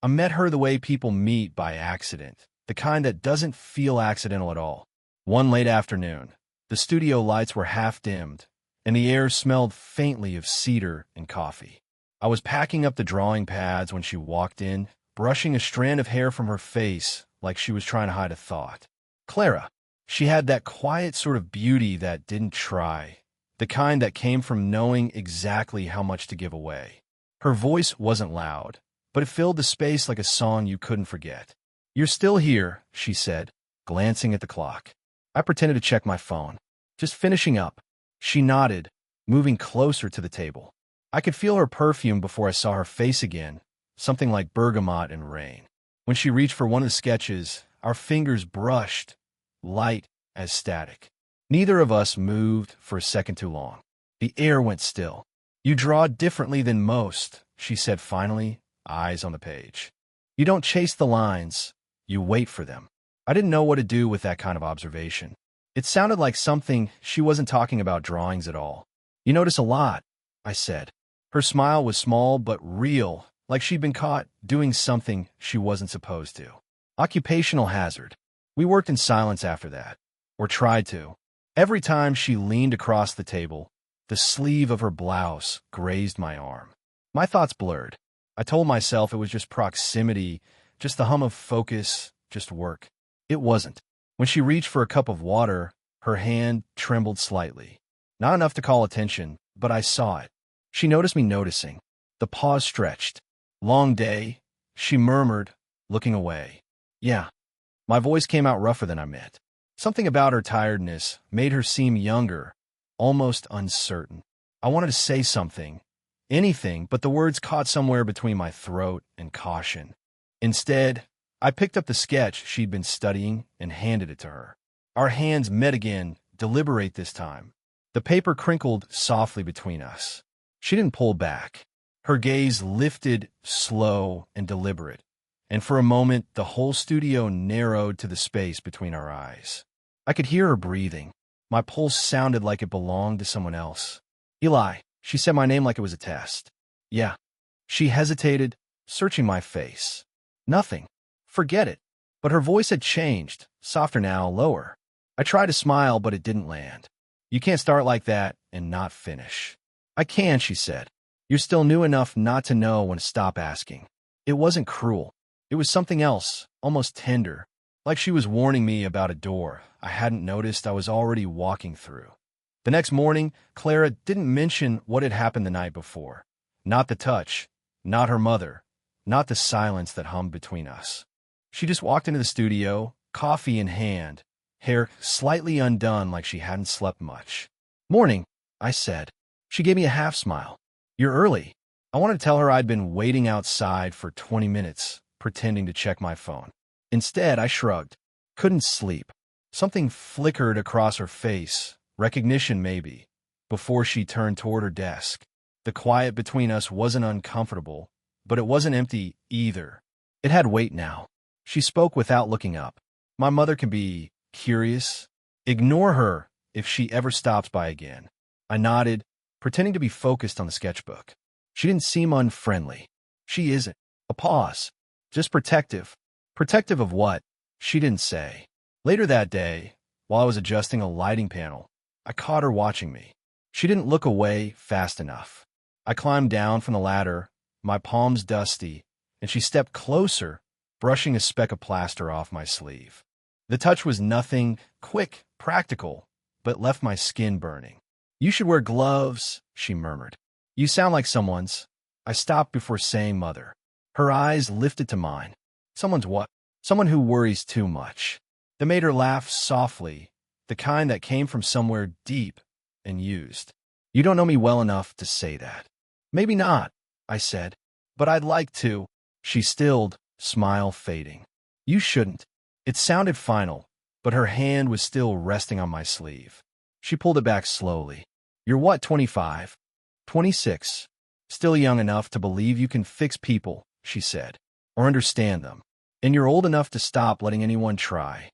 I met her the way people meet by accident, the kind that doesn't feel accidental at all. One late afternoon, the studio lights were half dimmed, and the air smelled faintly of cedar and coffee. I was packing up the drawing pads when she walked in, brushing a strand of hair from her face like she was trying to hide a thought. Clara. She had that quiet sort of beauty that didn't try, the kind that came from knowing exactly how much to give away. Her voice wasn't loud, but it filled the space like a song you couldn't forget. "You're still here," she said, glancing at the clock. I pretended to check my phone. "Just finishing up." She nodded, moving closer to the table. I could feel her perfume before I saw her face again, something like bergamot and rain. When she reached for one of the sketches, our fingers brushed, light as static. Neither of us moved for a second too long. The air went still. "You draw differently than most," she said finally, eyes on the page. "You don't chase the lines, you wait for them." I didn't know what to do with that kind of observation. It sounded like something she wasn't talking about drawings at all. "You notice a lot," I said. Her smile was small but real, like she'd been caught doing something she wasn't supposed to. Occupational hazard. We worked in silence after that, or tried to. Every time she leaned across the table, the sleeve of her blouse grazed my arm. My thoughts blurred. I told myself it was just proximity, just the hum of focus, just work. It wasn't. When she reached for a cup of water, her hand trembled slightly. Not enough to call attention, but I saw it. She noticed me noticing. The pause stretched. "Long day," she murmured, looking away. "Yeah." My voice came out rougher than I meant. Something about her tiredness made her seem younger, almost uncertain. I wanted to say something, anything, but the words caught somewhere between my throat and caution. Instead, I picked up the sketch she'd been studying and handed it to her. Our hands met again, deliberate this time. The paper crinkled softly between us. She didn't pull back. Her gaze lifted, slow and deliberate, and for a moment the whole studio narrowed to the space between our eyes. I could hear her breathing. My pulse sounded like it belonged to someone else. "Eli," she said my name like it was a test. "Yeah." She hesitated, searching my face. "Nothing. Forget it." But her voice had changed, softer now, lower. I tried to smile, but it didn't land. "You can't start like that and not finish." "I can," she said. "You're still new enough not to know when to stop asking." It wasn't cruel. It was something else, almost tender, like she was warning me about a door I hadn't noticed I was already walking through. The next morning, Clara didn't mention what had happened the night before. Not the touch, not her mother, not the silence that hummed between us. She just walked into the studio, coffee in hand, hair slightly undone like she hadn't slept much. "Morning," I said. She gave me a half smile. "You're early." I wanted to tell her I'd been waiting outside for 20 minutes, pretending to check my phone. Instead, I shrugged. Couldn't sleep. Something flickered across her face, recognition maybe, before she turned toward her desk. The quiet between us wasn't uncomfortable, but it wasn't empty either. It had weight now. She spoke without looking up. "My mother can be curious. Ignore her if she ever stops by again." I nodded, pretending to be focused on the sketchbook. She didn't seem unfriendly. "She isn't." A pause. "Just protective." Protective of what? She didn't say. Later that day, while I was adjusting a lighting panel, I caught her watching me. She didn't look away fast enough. I climbed down from the ladder, my palms dusty, and she stepped closer, brushing a speck of plaster off my sleeve. The touch was nothing, quick, practical, but left my skin burning. "You should wear gloves," she murmured. "You sound like someone's." I stopped before saying mother. Her eyes lifted to mine. "Someone's what?" "Someone who worries too much." That made her laugh softly, the kind that came from somewhere deep and used. "You don't know me well enough to say that." "Maybe not," I said, "but I'd like to." She stilled, smile fading. "You shouldn't." It sounded final, but her hand was still resting on my sleeve. She pulled it back slowly. "You're what, 25? 26. Still young enough to believe you can fix people," she said, "or understand them. And you're old enough to stop letting anyone try."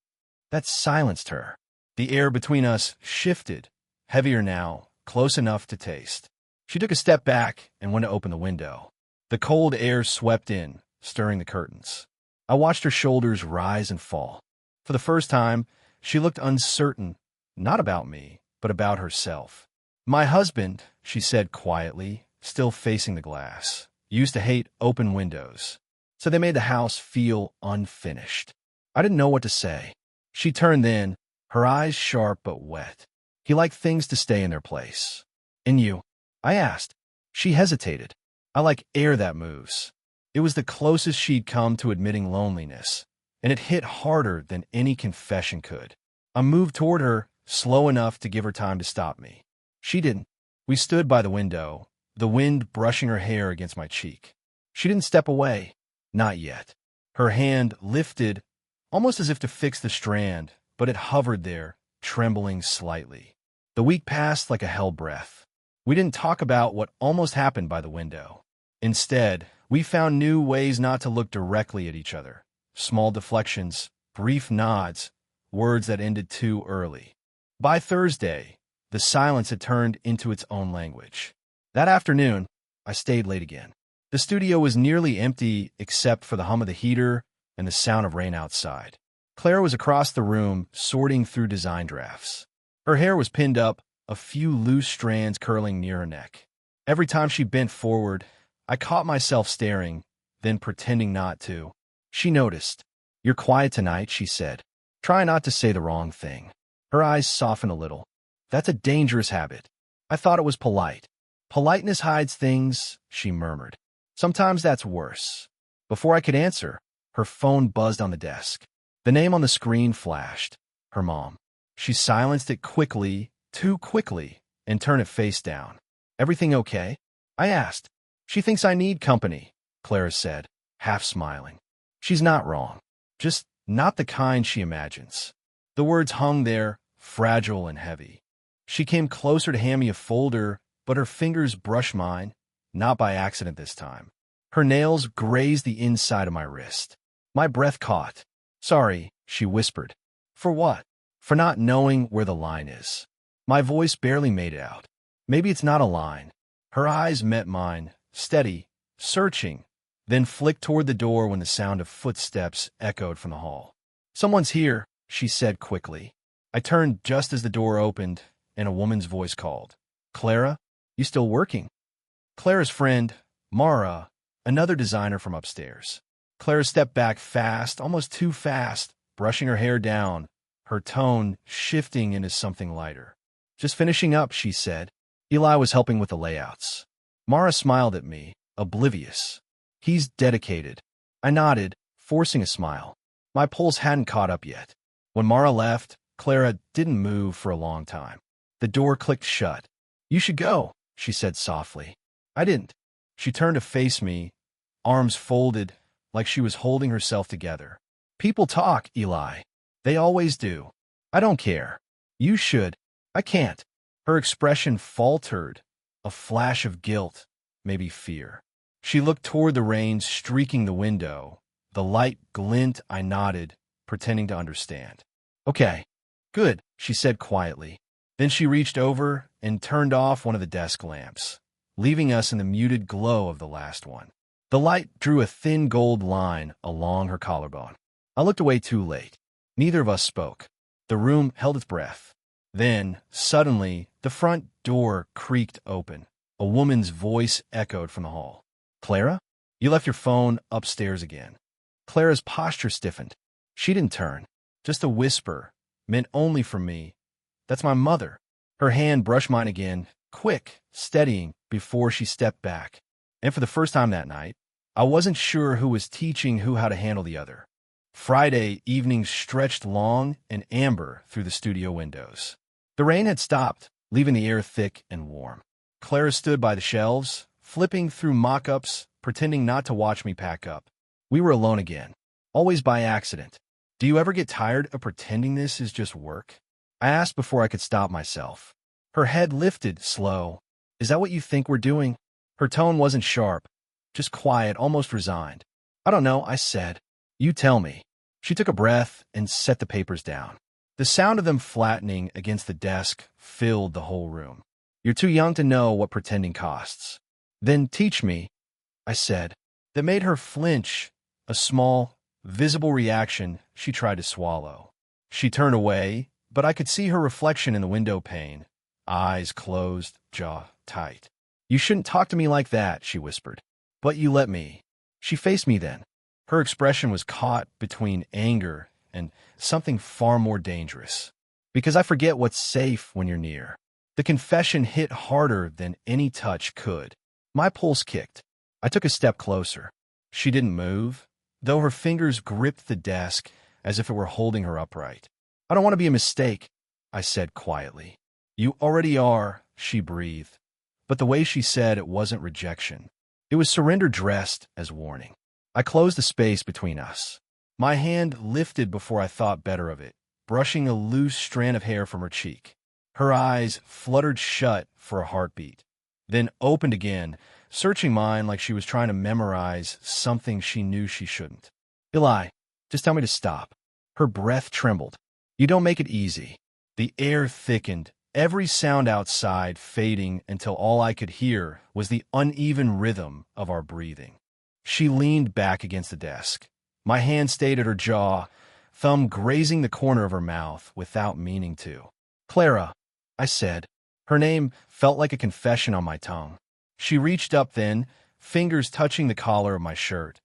That silenced her. The air between us shifted, heavier now, close enough to taste. She took a step back and went to open the window. The cold air swept in, stirring the curtains. I watched her shoulders rise and fall. For the first time, she looked uncertain, not about me, but about herself. My husband, she said quietly, still facing the glass, used to hate open windows, so they made the house feel unfinished. I didn't know what to say. She turned then, her eyes sharp but wet. He liked things to stay in their place. And you? I asked. She hesitated. I like air that moves. It was the closest she'd come to admitting loneliness, and it hit harder than any confession could. I moved toward her, slow enough to give her time to stop me. She didn't. We stood by the window, the wind brushing her hair against my cheek. She didn't step away. Not yet. Her hand lifted, almost as if to fix the strand, but it hovered there, trembling slightly. The week passed like a hell breath. We didn't talk about what almost happened by the window. Instead, we found new ways not to look directly at each other. Small deflections, brief nods, words that ended too early. By Thursday, the silence had turned into its own language. That afternoon, I stayed late again. The studio was nearly empty except for the hum of the heater and the sound of rain outside. Clara was across the room, sorting through design drafts. Her hair was pinned up, a few loose strands curling near her neck. Every time she bent forward, I caught myself staring, then pretending not to. She noticed. "You're quiet tonight," she said. "Try not to say the wrong thing." Her eyes softened a little. "That's a dangerous habit." I thought it was polite. "Politeness hides things," she murmured. "Sometimes that's worse." Before I could answer, her phone buzzed on the desk. The name on the screen flashed. Her mom. She silenced it quickly, too quickly, and turned it face down. "Everything okay?" I asked. "She thinks I need company," Clara said, half smiling. "She's not wrong. Just not the kind she imagines." The words hung there, fragile and heavy. She came closer to hand me a folder, but her fingers brushed mine, not by accident this time. Her nails grazed the inside of my wrist. My breath caught. "Sorry," she whispered. "For what?" "For not knowing where the line is." My voice barely made it out. "Maybe it's not a line." Her eyes met mine, steady, searching, then flicked toward the door when the sound of footsteps echoed from the hall. "Someone's here," she said quickly. I turned just as the door opened, and a woman's voice called. "Clara, you still working?" Clara's friend, Mara, another designer from upstairs. Clara stepped back fast, almost too fast, brushing her hair down, her tone shifting into something lighter. "Just finishing up," she said. Eli was helping with the layouts. Mara smiled at me, oblivious. "He's dedicated." I nodded, forcing a smile. My pulse hadn't caught up yet. When Mara left, Clara didn't move for a long time. The door clicked shut. "You should go," she said softly. I didn't. She turned to face me, arms folded, like she was holding herself together. "People talk, Eli. They always do. I don't care. You should. I can't." Her expression faltered, a flash of guilt, maybe fear. She looked toward the rain streaking the window, the light glint. I nodded, pretending to understand. "Okay, good," she said quietly. Then she reached over and turned off one of the desk lamps, leaving us in the muted glow of the last one. The light drew a thin gold line along her collarbone. I looked away too late. Neither of us spoke. The room held its breath. Then, suddenly, the front door creaked open. A woman's voice echoed from the hall. "Clara? You left your phone upstairs again." Clara's posture stiffened. She didn't turn. Just a whisper, meant only for me. "That's my mother." Her hand brushed mine again, quick, steadying, before she stepped back. And for the first time that night, I wasn't sure who was teaching who how to handle the other. Friday evenings stretched long and amber through the studio windows. The rain had stopped, leaving the air thick and warm. Clara stood by the shelves, flipping through mock-ups, pretending not to watch me pack up. We were alone again, always by accident. "Do you ever get tired of pretending this is just work?" I asked before I could stop myself. Her head lifted, slow. "Is that what you think we're doing?" Her tone wasn't sharp, just quiet, almost resigned. "I don't know," I said. "You tell me." She took a breath and set the papers down. The sound of them flattening against the desk filled the whole room. "You're too young to know what pretending costs." "Then teach me," I said. That made her flinch, a small, visible reaction she tried to swallow. She turned away, but I could see her reflection in the window pane, eyes closed, jaw tight. "You shouldn't talk to me like that," she whispered. "But you let me." She faced me then. Her expression was caught between anger and something far more dangerous. "Because I forget what's safe when you're near." The confession hit harder than any touch could. My pulse kicked. I took a step closer. She didn't move, though her fingers gripped the desk as if it were holding her upright. "I don't want to be a mistake," I said quietly. "You already are," she breathed. But the way she said it wasn't rejection. It was surrender dressed as warning. I closed the space between us. My hand lifted before I thought better of it, brushing a loose strand of hair from her cheek. Her eyes fluttered shut for a heartbeat, then opened again, searching mine like she was trying to memorize something she knew she shouldn't. "Eli, just tell me to stop." Her breath trembled. "You don't make it easy." The air thickened, every sound outside fading until all I could hear was the uneven rhythm of our breathing. She leaned back against the desk. My hand stayed at her jaw, thumb grazing the corner of her mouth without meaning to. "Clara," I said. Her name felt like a confession on my tongue. She reached up then, fingers touching the collar of my shirt.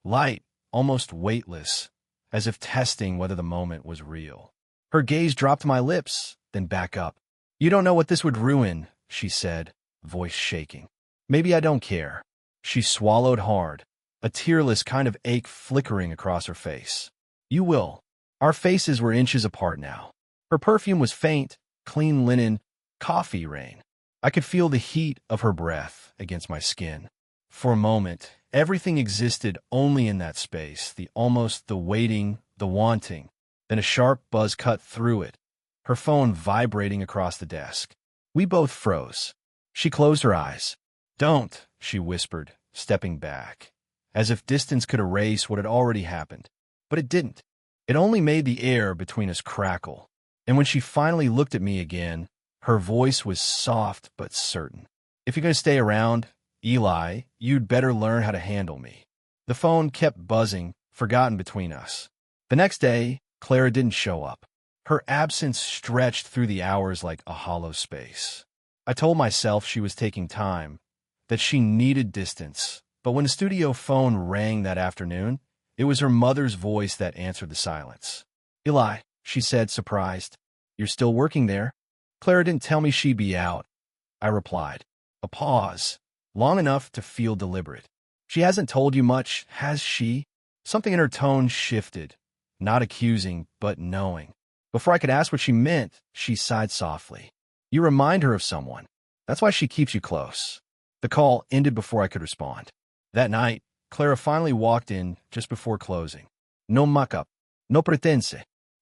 Light, almost weightless, as if testing whether the moment was real. Her gaze dropped to my lips, then back up. "You don't know what this would ruin," she said, voice shaking. "Maybe I don't care." She swallowed hard, a tearless kind of ache flickering across her face. "You will." Our faces were inches apart now. Her perfume was faint, clean linen, coffee rain. I could feel the heat of her breath against my skin. For a moment, everything existed only in that space, the almost, the waiting, the wanting. Then a sharp buzz cut through it, her phone vibrating across the desk. We both froze. She closed her eyes. "Don't," she whispered, stepping back, as if distance could erase what had already happened. But it didn't. It only made the air between us crackle. And when she finally looked at me again, her voice was soft but certain. "If you're going to stay around, Eli, you'd better learn how to handle me." The phone kept buzzing, forgotten between us. The next day, Clara didn't show up. Her absence stretched through the hours like a hollow space. I told myself she was taking time, that she needed distance. But when the studio phone rang that afternoon, it was her mother's voice that answered the silence. "Eli," she said, surprised. "You're still working there?" "Clara didn't tell me she'd be out," I replied. A pause, long enough to feel deliberate. "She hasn't told you much, has she?" Something in her tone shifted, not accusing, but knowing. Before I could ask what she meant, she sighed softly. "You remind her of someone. That's why she keeps you close." The call ended before I could respond. That night, Clara finally walked in just before closing. No muck-up, no pretense.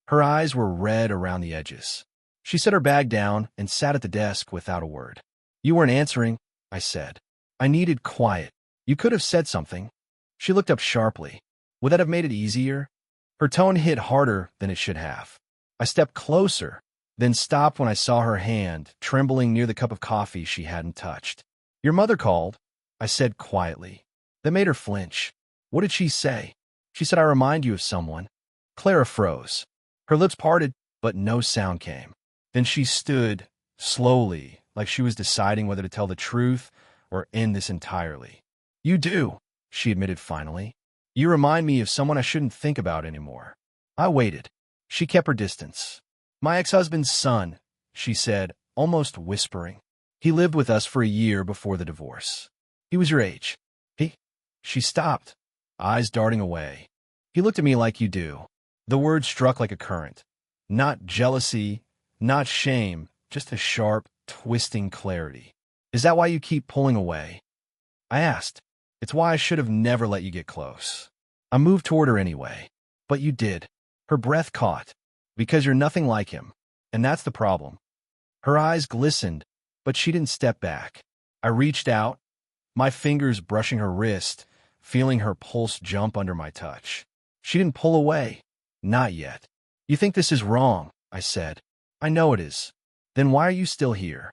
Her eyes were red around the edges. She set her bag down and sat at the desk without a word. "You weren't answering," I said. "I needed quiet. You could have said something." She looked up sharply. Would that have made it easier? Her tone hit harder than it should have. I stepped closer, then stopped when I saw her hand trembling near the cup of coffee she hadn't touched. "Your mother called," I said quietly. That made her flinch. "What did she say?" "She said I remind you of someone." Clara froze. Her lips parted, but no sound came. Then she stood, slowly, like she was deciding whether to tell the truth or end this entirely. "You do," she admitted finally. "You remind me of someone I shouldn't think about anymore." I waited. She kept her distance. "My ex-husband's son," she said, almost whispering. "He lived with us for a year before the divorce. He was your age." She stopped, eyes darting away. "He looked at me like you do." The word struck like a current. Not jealousy, not shame, just a sharp, twisting clarity. "Is that why you keep pulling away?" I asked. "It's why I should have never let you get close." I moved toward her anyway. "But you did." Her breath caught. "Because you're nothing like him. And that's the problem." Her eyes glistened, but she didn't step back. I reached out, my fingers brushing her wrist, feeling her pulse jump under my touch. She didn't pull away. Not yet. "You think this is wrong," I said. "I know it is." "Then why are you still here?"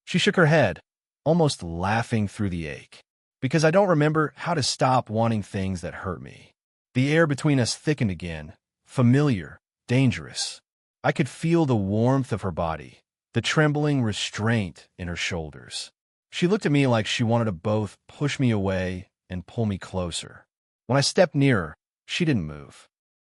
She shook her head, almost laughing through the ache. "Because I don't remember how to stop wanting things that hurt me." The air between us thickened again, familiar, dangerous. I could feel the warmth of her body, the trembling restraint in her shoulders. She looked at me like she wanted to both push me away and pull me closer. When I stepped nearer, she didn't move.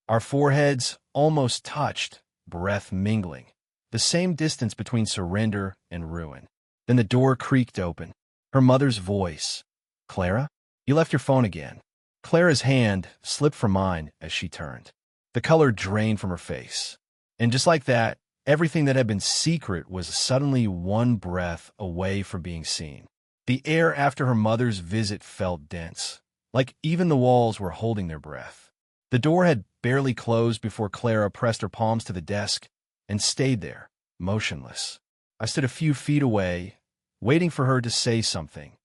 Our foreheads almost touched, breath mingling, the same distance between surrender and ruin. Then the door creaked open. Her mother's voice. "Clara, you left your phone again." Clara's hand slipped from mine as she turned. The color drained from her face. And just like that, everything that had been secret was suddenly one breath away from being seen. The air after her mother's visit felt dense, like even the walls were holding their breath. The door had barely closed before Clara pressed her palms to the desk and stayed there, motionless. I stood a few feet away, waiting for her to say something,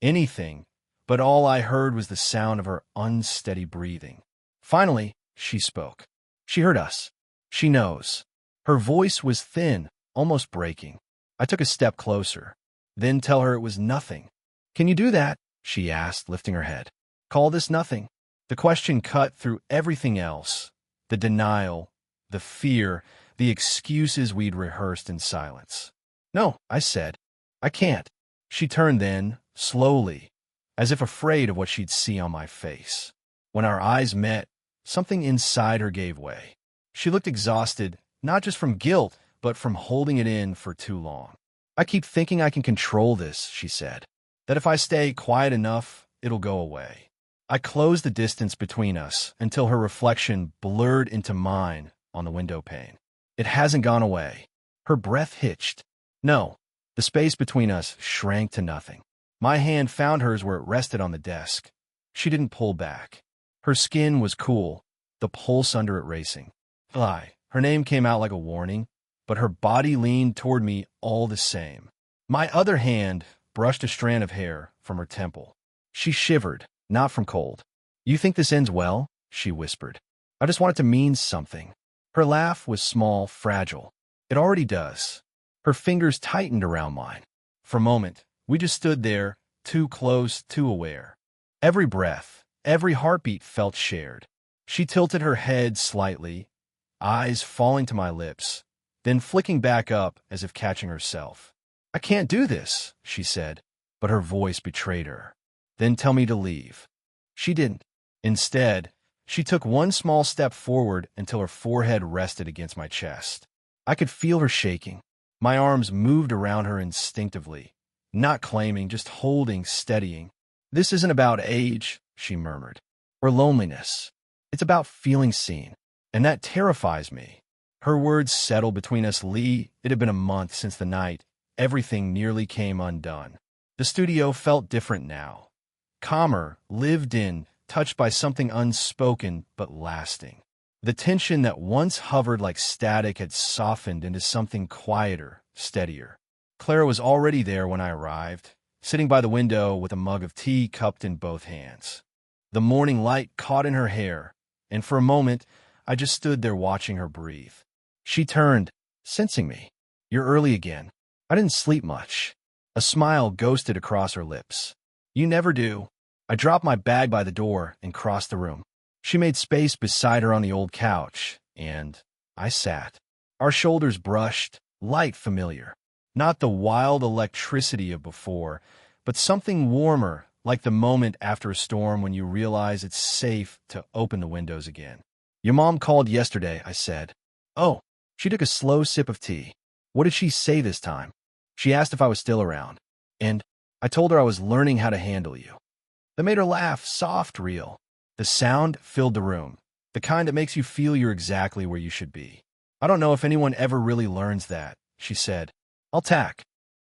anything, but all I heard was the sound of her unsteady breathing. Finally, she spoke. She heard us. She knows. Her voice was thin, almost breaking. I took a step closer. Then tell her it was nothing. "Can you do that?" she asked, lifting her head. "Call this nothing?" The question cut through everything else. The denial, the fear, the excuses we'd rehearsed in silence. "No," I said. "I can't." She turned then, slowly, as if afraid of what she'd see on my face. When our eyes met, something inside her gave way. She looked exhausted, not just from guilt, but from holding it in for too long. "I keep thinking I can control this," she said. "That if I stay quiet enough, it'll go away." I closed the distance between us until her reflection blurred into mine on the window pane. "It hasn't gone away." Her breath hitched. "No." The space between us shrank to nothing. My hand found hers where it rested on the desk. She didn't pull back. Her skin was cool, the pulse under it racing. Fly. Her name came out like a warning, but her body leaned toward me all the same. My other hand brushed a strand of hair from her temple. She shivered, not from cold. "You think this ends well?" she whispered. "I just want it to mean something." Her laugh was small, fragile. "It already does." Her fingers tightened around mine. For a moment, we just stood there, too close, too aware. Every breath, every heartbeat felt shared. She tilted her head slightly, eyes falling to my lips, then flicking back up as if catching herself. "I can't do this," she said, but her voice betrayed her. "Then tell me to leave." She didn't. Instead, she took one small step forward until her forehead rested against my chest. I could feel her shaking. My arms moved around her instinctively, not claiming, just holding, steadying. "This isn't about age," she murmured, "or loneliness. It's about feeling seen, and that terrifies me." Her words settled between us. Lee, it had been a month since the night everything nearly came undone. The studio felt different now. Calmer, lived in, touched by something unspoken but lasting. The tension that once hovered like static had softened into something quieter, steadier. Clara was already there when I arrived, sitting by the window with a mug of tea cupped in both hands. The morning light caught in her hair, and for a moment, I just stood there watching her breathe. She turned, sensing me. "You're early again. I didn't sleep much." A smile ghosted across her lips. "You never do." I dropped my bag by the door and crossed the room. She made space beside her on the old couch, and I sat. Our shoulders brushed, light familiar. Not the wild electricity of before, but something warmer, like the moment after a storm when you realize it's safe to open the windows again. "Your mom called yesterday," I said. "Oh." She took a slow sip of tea. "What did she say this time?" "She asked if I was still around, and I told her I was learning how to handle you." That made her laugh, soft, real. The sound filled the room, the kind that makes you feel you're exactly where you should be. "I don't know if anyone ever really learns that," she said. "I'll tack."